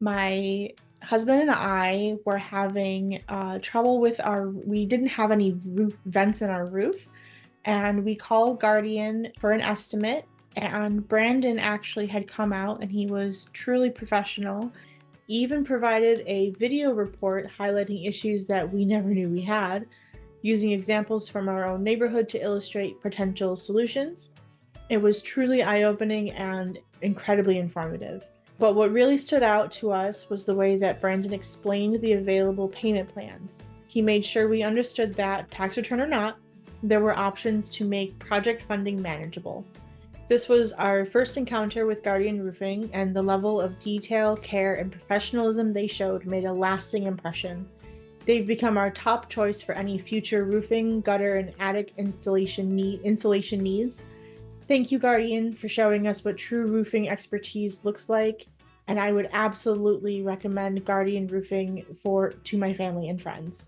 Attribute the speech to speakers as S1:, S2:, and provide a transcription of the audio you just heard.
S1: My husband and I were having trouble with we didn't have any roof vents in our roof, and we called Guardian for an estimate. And Brandon actually had come out and he was truly professional. Even provided a video report highlighting issues that we never knew we had, using examples from our own neighborhood to illustrate potential solutions. It was truly eye-opening and incredibly informative. But what really stood out to us was the way that Brandon explained the available payment plans. He made sure we understood that, tax return or not, there were options to make project funding manageable. This was our first encounter with Guardian Roofing, and the level of detail, care, and professionalism they showed made a lasting impression. They've become our top choice for any future roofing, gutter, and attic insulation needs. Thank you, Guardian, for showing us what true roofing expertise looks like, and I would absolutely recommend Guardian Roofing to my family and friends.